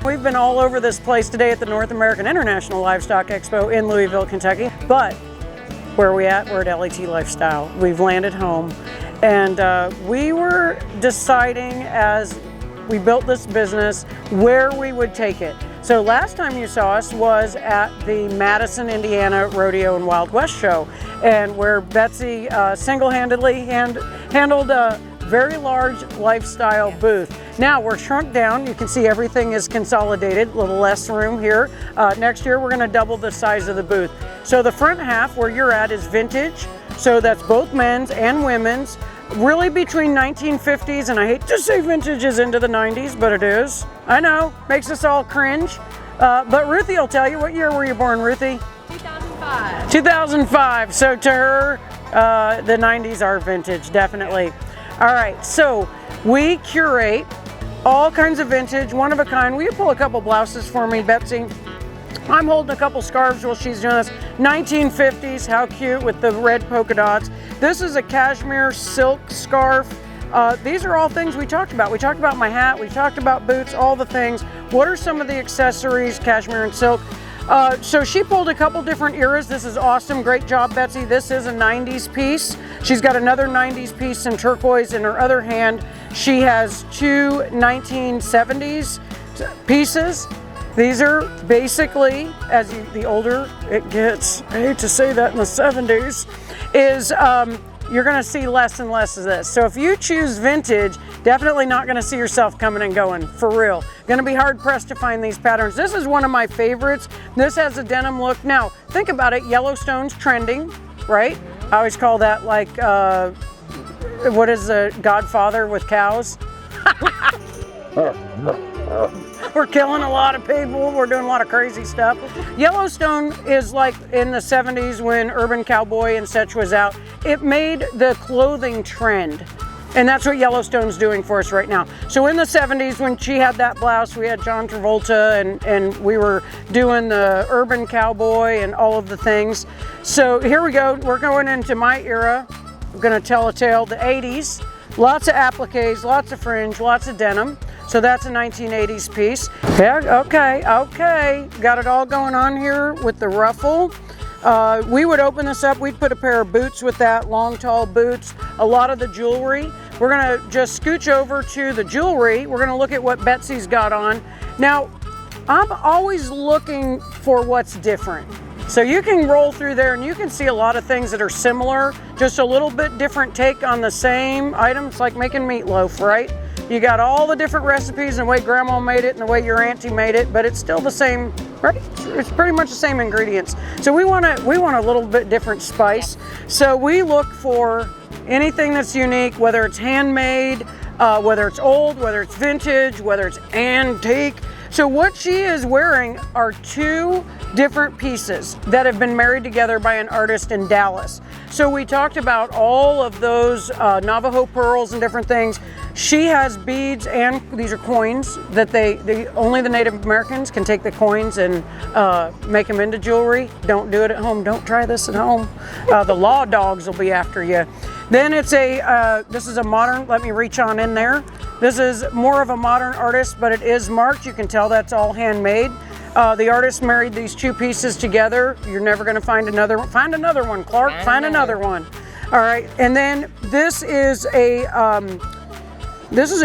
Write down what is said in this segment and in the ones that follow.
We've been all over this place today at the North American International Livestock Expo in Louisville, Kentucky. But where are we at? We're at Ellie T Lifestyle. We've landed home. And we were deciding as we built this business where we would take it. So last time you saw us was at the Madison, Indiana Rodeo and Wild West Show, and where Betsy single-handedly handled a very large lifestyle booth. Now we're shrunk down. You can see everything is consolidated, a little less room here. Next year we're going to double the size of the booth. So the front half where you're at is vintage. So that's both men's and women's. Really between 1950s, and I hate to say vintage is into the 90s, but it is. I know, makes us all cringe. But Ruthie will tell you, what year were you born, Ruthie? 2005. 2005, so to her, the 90s are vintage, definitely. All right, so we curate all kinds of vintage, one of a kind. Will you pull a couple blouses for me, Betsy? I'm holding a couple scarves while she's doing this. 1950s, how cute, with the red polka dots. This is a cashmere silk scarf. These are all things we talked about. We talked about my hat, we talked about boots, all the things. What are some of the accessories, cashmere and silk? So she pulled a couple different eras. This is awesome, great job, Betsy. This is a 90s piece. She's got another 90s piece in turquoise in her other hand. She has two 1970s pieces. These are basically, the older it gets, I hate to say that in the 70s, is you're gonna see less and less of this. So if you choose vintage, definitely not gonna see yourself coming and going, for real. Gonna be hard pressed to find these patterns. This is one of my favorites. This has a denim look. Now, think about it, Yellowstone's trending, right? I always call that like, what is the Godfather with cows? We're killing a lot of people. We're doing a lot of crazy stuff. Yellowstone is like in the 70s when Urban Cowboy and such was out. It made the clothing trend. And that's what Yellowstone's doing for us right now. So in the 70s when she had that blouse, we had John Travolta and we were doing the Urban Cowboy and all of the things. So here we go. We're going into my era. We're gonna tell a tale, the 80s. Lots of appliques, lots of fringe, lots of denim. So that's a 1980s piece. Yeah, okay. Got it all going on here with the ruffle. We would open this up, we'd put a pair of boots with that, long, tall boots, a lot of the jewelry. We're gonna just scooch over to the jewelry. We're gonna look at what Betsy's got on. Now, I'm always looking for what's different. So you can roll through there and you can see a lot of things that are similar, just a little bit different take on the same items, like making meatloaf, right? You got all the different recipes and the way grandma made it and the way your auntie made it, but it's still the same, right? It's pretty much the same ingredients. So we want a little bit different spice. So we look for anything that's unique, whether it's handmade, whether it's old, whether it's vintage, whether it's antique. So what she is wearing are two different pieces that have been married together by an artist in Dallas. So we talked about all of those Navajo pearls and different things. She has beads, and these are coins that only the Native Americans can take the coins and make them into jewelry. Don't do it at home. Don't try this at home. The law dogs will be after you. Then it's this is a modern, let me reach on in there. This is more of a modern artist, but it is marked. You can tell that's all handmade. The artist married these two pieces together. You're never gonna find another one. Find another one, Clark, find another one. All right, and then this is an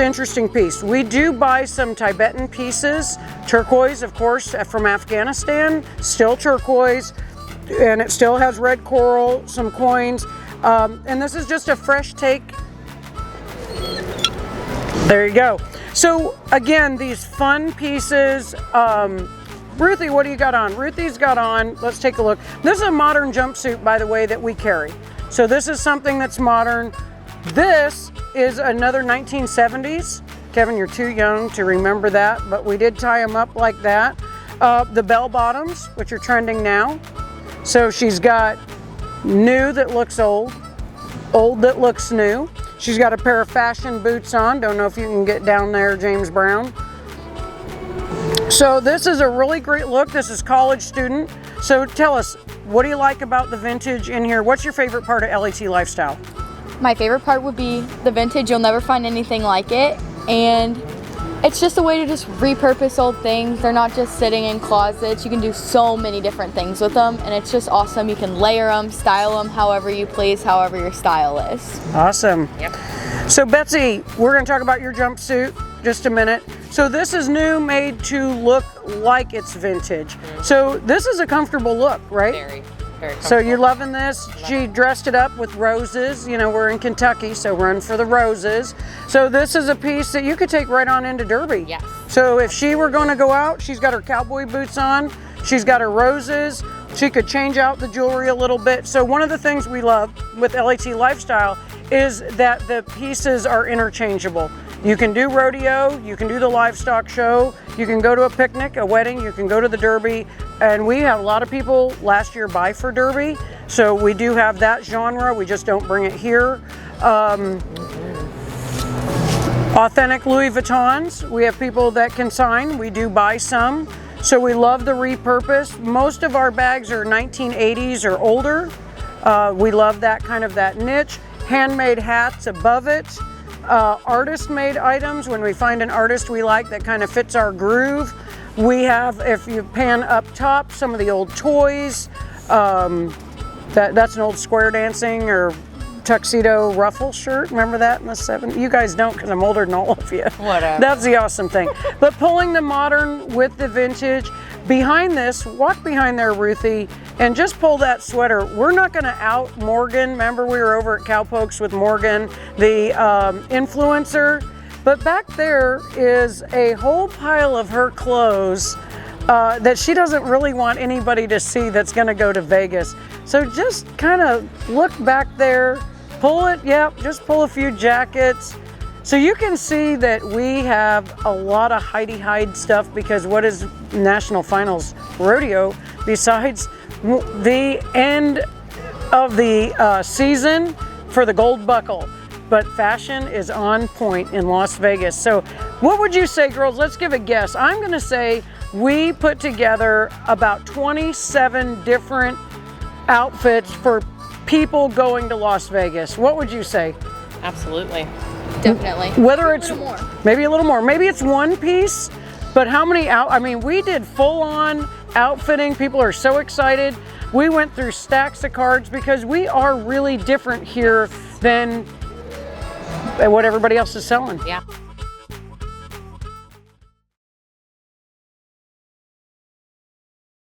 interesting piece. We do buy some Tibetan pieces, turquoise, of course, from Afghanistan, still turquoise, and it still has red coral, some coins. And this is just a fresh take. There you go. So again, these fun pieces. Ruthie, what do you got on? Ruthie's got on, let's take a look. This is a modern jumpsuit, by the way, that we carry. So this is something that's modern. This is another 1970s. Kevin, you're too young to remember that, but we did tie them up like that. The bell bottoms, which are trending now. So she's got new that looks old, old that looks new. She's got a pair of fashion boots on. Don't know if you can get down there, James Brown. So this is a really great look. This is college student. So tell us, what do you like about the vintage in here? What's your favorite part of Ellie T Lifestyle? My favorite part would be the vintage. You'll never find anything like it. And It's just a way to just repurpose old things. They're not just sitting in closets. You can do so many different things with them, and it's just awesome. You can layer them, style them however you please, however your style is. Awesome. Yep. So Betsy, we're going to talk about your jumpsuit just a minute. So this is new, made to look like it's vintage. So this is a comfortable look, right? Very comfortable. So you're loving this. She dressed it up with roses. You know, we're in Kentucky, so run for the roses. So this is a piece that you could take right on into Derby. Yes. So if she were going to go out, she's got her cowboy boots on, she's got her roses, she could change out the jewelry a little bit. So one of the things we love with Ellie T Lifestyle is that the pieces are interchangeable. You can do rodeo, you can do the livestock show, you can go to a picnic, a wedding, you can go to the Derby, and we had a lot of people last year buy for Derby, so we do have that genre, we just don't bring it here. Authentic Louis Vuittons, we have people that can sign, we do buy some, so we love the repurpose. Most of our bags are 1980s or older. We love that kind of that niche. Handmade hats above it. Artist-made items, when we find an artist we like that kind of fits our groove. We have, if you pan up top, some of the old toys. That's an old square dancing or tuxedo ruffle shirt. Remember that in the 70s? You guys don't, because I'm older than all of you. Whatever. That's the awesome thing. But pulling the modern with the vintage. Behind this, walk behind there, Ruthie, and just pull that sweater. We're not going to out Morgan. Remember, we were over at Cowpokes with Morgan, the influencer. But back there is a whole pile of her clothes that she doesn't really want anybody to see that's going to go to Vegas. So just kind of look back there, pull it, yep, just pull a few jackets. So you can see that we have a lot of hidey hide stuff, because what is National Finals Rodeo besides the end of the season for the gold buckle? But fashion is on point in Las Vegas. So what would you say, girls? Let's give a guess. I'm gonna say we put together about 27 different outfits for people going to Las Vegas. What would you say? Absolutely. Definitely. Whether it's maybe a little more. maybe it's one piece, but how many I mean, we did full on outfitting. People are so excited. We went through stacks of cards because we are really different here than what everybody else is selling. Yeah.